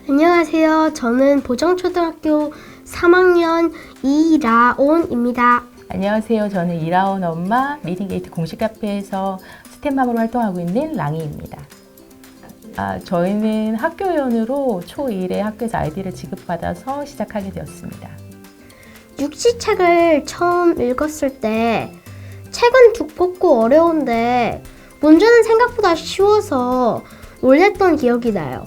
안녕하세요. 저는 보정초등학교 3학년 이라온입니다. 안녕하세요. 저는 이라온 엄마 리딩게이트 공식 카페에서 스텝맘으로 활동하고 있는 랑이입니다. 저희는 학교연으로 초1에 학교에서 아이디를 지급받아서 시작하게 되었습니다. 육지책을 처음 읽었을 때 책은 두껍고 어려운데 문제는 생각보다 쉬워서 놀랬던 기억이 나요.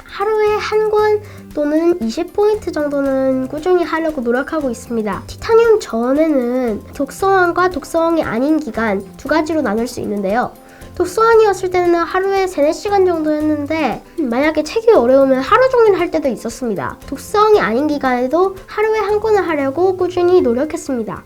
하루에 한 권 또는 20포인트 정도는 꾸준히 하려고 노력하고 있습니다. 티타늄 전에는 독서왕과 독서왕이 아닌 기간 두 가지로 나눌 수 있는데요. 독서왕이었을 때는 하루에 3-4시간 정도 했는데 만약에 책이 어려우면 하루 종일 할 때도 있었습니다. 독서왕이 아닌 기간에도 하루에 한 권을 하려고 꾸준히 노력했습니다.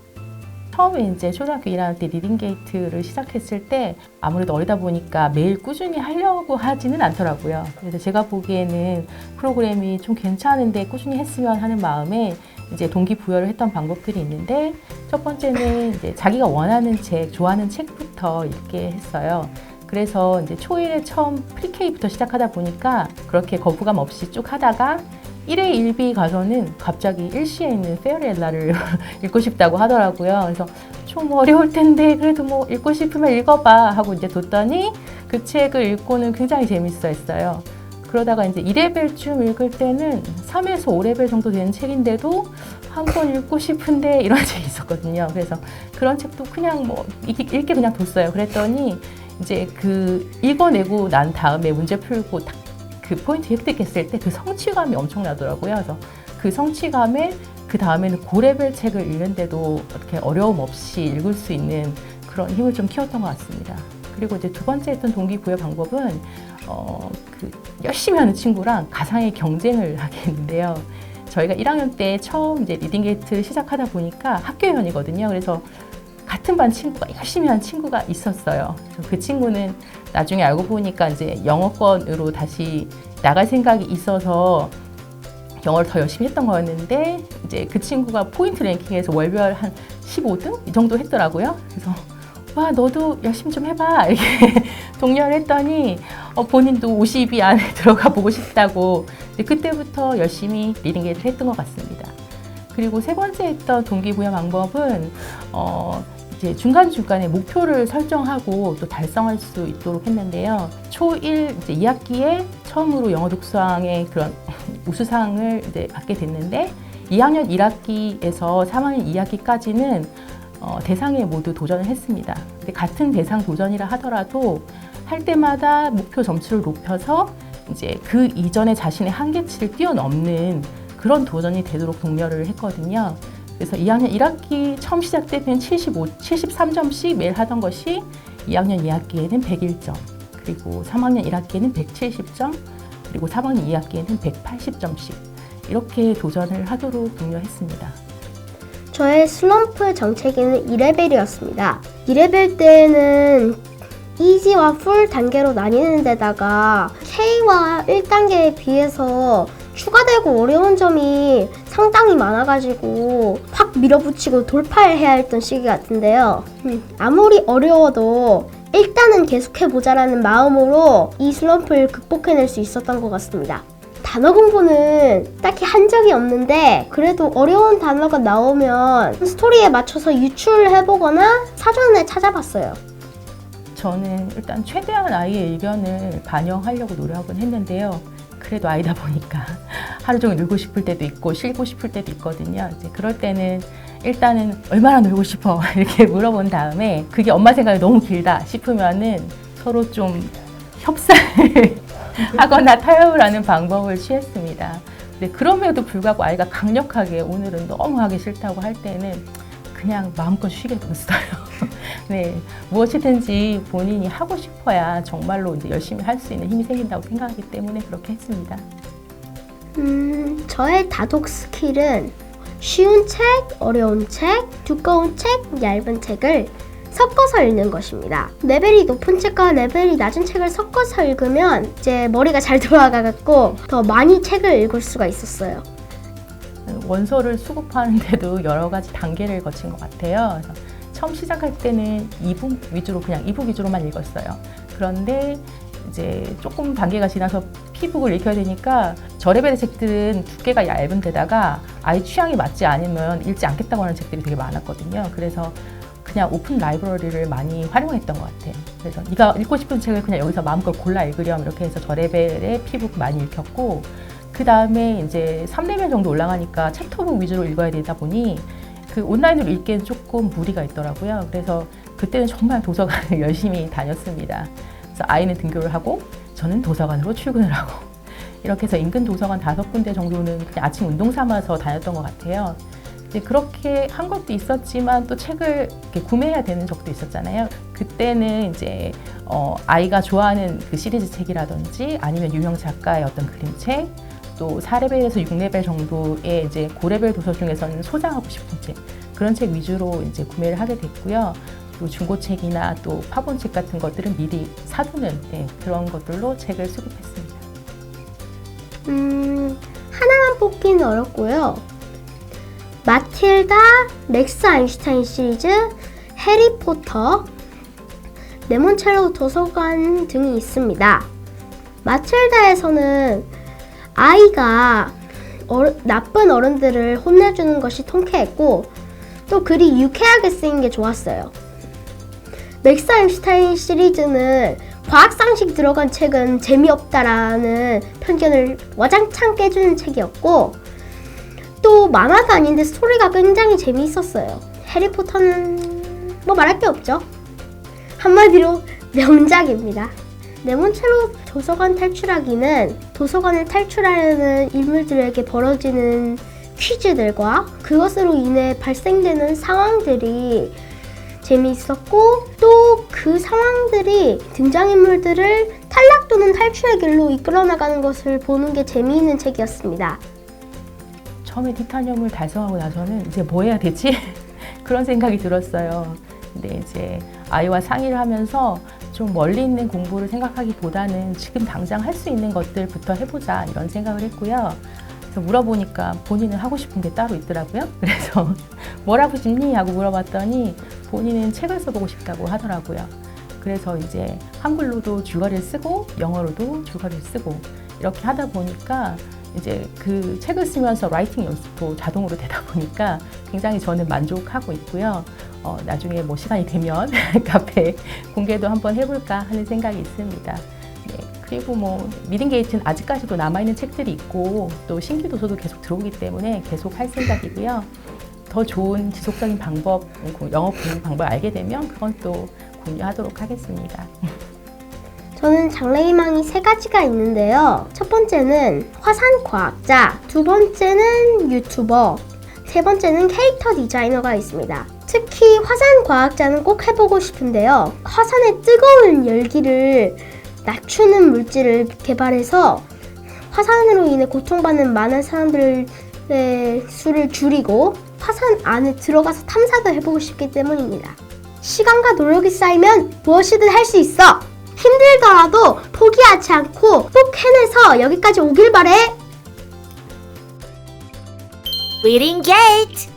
처음에 이제 초등학교 1학년 때 리딩게이트를 시작했을 때 아무래도 어리다 보니까 매일 꾸준히 하려고 하지는 않더라고요. 그래서 제가 보기에는 프로그램이 좀 괜찮은데 꾸준히 했으면 하는 마음에 이제 동기부여를 했던 방법들이 있는데, 첫 번째는 이제 자기가 원하는 책, 좋아하는 책부터 읽게 했어요. 그래서 이제 초1에 처음 프리케이부터 시작하다 보니까 그렇게 거부감 없이 쭉 하다가 1회 1비 가서는 갑자기 일시에 있는 페어리엘라를 읽고 싶다고 하더라고요. 그래서 좀 어려울 텐데 그래도 뭐 읽고 싶으면 읽어봐 하고 이제 뒀더니 그 책을 읽고는 굉장히 재밌어 했어요. 그러다가 이제 2레벨쯤 읽을 때는 3에서 5레벨 정도 되는 책인데도 한 권 읽고 싶은데 이런 책이 있었거든요. 그래서 그런 책도 그냥 뭐 읽게 그냥 뒀어요. 그랬더니 이제 그 읽어내고 난 다음에 문제 풀고 딱 그 포인트 획득했을 때 그 성취감이 엄청나더라고요. 그래서 그 성취감에 그 다음에는 고레벨 책을 읽는데도 이렇게 어려움 없이 읽을 수 있는 그런 힘을 좀 키웠던 것 같습니다. 그리고 이제 두 번째 했던 동기부여 방법은 열심히 하는 친구랑 가상의 경쟁을 하게 했는데요. 저희가 1학년 때 처음 이제 리딩게이트를 시작하다 보니까 학교연이거든요. 그래서 같은 반 친구가 열심히 한 친구가 있었어요. 그 친구는 나중에 알고 보니까 이제 영어권으로 다시 나갈 생각이 있어서 영어를 더 열심히 했던 거였는데, 이제 그 친구가 포인트 랭킹에서 월별 한 15등? 이 정도 했더라고요. 그래서 와, 너도 열심히 좀 해봐 이렇게 독려를 했더니 본인도 50위 안에 들어가 보고 싶다고 그때부터 열심히 리딩게이트를 했던 것 같습니다. 그리고 세 번째 했던 동기부여 방법은 이제 중간중간에 목표를 설정하고 또 달성할 수 있도록 했는데요. 초1 이제 2학기에 처음으로 영어 독서왕의 그런 우수상을 이제 받게 됐는데, 2학년 1학기에서 3학년 2학기까지는 대상에 모두 도전을 했습니다. 근데 같은 대상 도전이라 하더라도 할 때마다 목표 점수를 높여서 이제 그 이전에 자신의 한계치를 뛰어넘는 그런 도전이 되도록 독려를 했거든요. 그래서 2학년 1학기 처음 시작 때는 73점씩 매일 하던 것이 2학년 2학기에는 101점, 그리고 3학년 1학기에는 170점, 그리고 3학년 2학기에는 180점씩 이렇게 도전을 하도록 독려했습니다. 저의 슬럼프 정체기는 2레벨이었습니다. 2레벨 때는 이지와 풀 단계로 나뉘는 데다가 K와 1단계에 비해서 추가되고 어려운 점이 상당히 많아가지고 확 밀어붙이고 돌파해야 했던 시기 같은데요. 아무리 어려워도 일단은 계속해보자라는 마음으로 이 슬럼프를 극복해낼 수 있었던 것 같습니다. 단어 공부는 딱히 한 적이 없는데 그래도 어려운 단어가 나오면 스토리에 맞춰서 유출해보거나 사전에 찾아봤어요. 저는 일단 최대한 아이의 의견을 반영하려고 노력은 했는데요. 그래도 아이다 보니까 하루 종일 놀고 싶을 때도 있고 쉬고 싶을 때도 있거든요. 이제 그럴 때는 일단은 얼마나 놀고 싶어 이렇게 물어본 다음에 그게 엄마 생각이 너무 길다 싶으면은 서로 좀 협상을 하거나 타협을 하는 방법을 취했습니다. 근데 그럼에도 불구하고 아이가 강력하게 오늘은 너무 하기 싫다고 할 때는 그냥 마음껏 쉬게 뒀어요. 네, 무엇이든지 본인이 하고 싶어야 정말로 이제 열심히 할 수 있는 힘이 생긴다고 생각하기 때문에 그렇게 했습니다. 저의 다독 스킬은 쉬운 책, 어려운 책, 두꺼운 책, 얇은 책을 섞어서 읽는 것입니다. 레벨이 높은 책과 레벨이 낮은 책을 섞어서 읽으면 이제 머리가 잘 돌아가고 더 많이 책을 읽을 수가 있었어요. 원서를 수급하는데도 여러 가지 단계를 거친 것 같아요. 그래서 처음 시작할 때는 이북 위주로 그냥 이북 위주로만 읽었어요. 그런데 이제 조금 단계가 지나서 스토리북을 읽혀야 되니까 저 레벨의 책들은 두께가 얇은 데다가 아이 취향이 맞지 않으면 읽지 않겠다고 하는 책들이 되게 많았거든요. 그래서 그냥 오픈 라이브러리를 많이 활용했던 것 같아요. 그래서 네가 읽고 싶은 책을 그냥 여기서 마음껏 골라 읽으렴 이렇게 해서 저 레벨의 피북 많이 읽혔고, 그 다음에 이제 3레벨 정도 올라가니까 챕터북 위주로 읽어야 되다 보니 그 온라인으로 읽기엔 조금 무리가 있더라고요. 그래서 그때는 정말 도서관을 열심히 다녔습니다. 그래서 아이는 등교를 하고 저는 도서관으로 출근을 하고 이렇게 해서 인근 도서관 5군데 정도는 그냥 아침 운동 삼아서 다녔던 것 같아요. 이제 그렇게 한 것도 있었지만 또 책을 이렇게 구매해야 되는 적도 있었잖아요. 그때는 이제 아이가 좋아하는 그 시리즈 책이라든지 아니면 유명 작가의 어떤 그림책, 또 4레벨에서 6레벨 정도의 이제 고레벨 도서 중에서는 소장하고 싶은 책, 그런 책 위주로 이제 구매를 하게 됐고요. 또 중고책이나 또 파본책 같은 것들은 미리 사두는 그런 것들로 책을 수급했습니다. 하나만 뽑기는 어렵고요. 마틸다, 맥스 아인슈타인 시리즈, 해리포터, 레몬첼로 도서관 등이 있습니다. 마틸다에서는 아이가 나쁜 어른들을 혼내주는 것이 통쾌했고 또 글이 유쾌하게 쓰인 게 좋았어요. 맥스 아인슈타인 시리즈는 과학상식 들어간 책은 재미없다라는 편견을 와장창 깨주는 책이었고, 또 만화가 아닌데 스토리가 굉장히 재미있었어요. 해리포터는 뭐 말할 게 없죠. 한마디로 명작입니다. 레몬첼로 도서관 탈출하기는 도서관을 탈출하려는 인물들에게 벌어지는 퀴즈들과 그것으로 인해 발생되는 상황들이 재미있었고, 또 그 상황들이 등장인물들을 탈락 또는 탈출의 길로 이끌어 나가는 것을 보는 게 재미있는 책이었습니다. 처음에 티타늄을 달성하고 나서는 이제 뭐 해야 되지? 그런 생각이 들었어요. 근데 이제 아이와 상의를 하면서 좀 멀리 있는 공부를 생각하기보다는 지금 당장 할 수 있는 것들부터 해보자 이런 생각을 했고요. 그래서 물어보니까 본인은 하고 싶은 게 따로 있더라고요. 그래서 뭘 하고 싶니? 하고 물어봤더니 본인은 책을 써보고 싶다고 하더라고요. 그래서 이제 한글로도 줄거리를 쓰고 영어로도 줄거리를 쓰고 이렇게 하다 보니까 이제 그 책을 쓰면서 라이팅 연습도 자동으로 되다 보니까 굉장히 저는 만족하고 있고요. 나중에 뭐 시간이 되면 카페 공개도 한번 해볼까 하는 생각이 있습니다. 네, 그리고 뭐 리딩 게이트는 아직까지도 남아있는 책들이 있고 또 신규 도서도 계속 들어오기 때문에 계속 할 생각이고요. 더 좋은 지속적인 방법, 영업 방법을 알게 되면 그건 또 공유하도록 하겠습니다. 저는 장래희망이 3가지가 있는데요. 첫 번째는 화산과학자, 두 번째는 유튜버, 세 번째는 캐릭터 디자이너가 있습니다. 특히 화산과학자는 꼭 해보고 싶은데요. 화산의 뜨거운 열기를 낮추는 물질을 개발해서 화산으로 인해 고통받는 많은 사람들의 수를 줄이고 화산 안에 들어가서 탐사도 해보고 싶기 때문입니다. 시간과 노력이 쌓이면 무엇이든 할 수 있어! 힘들더라도 포기하지 않고 꼭 해내서 여기까지 오길 바래! Reading Gate!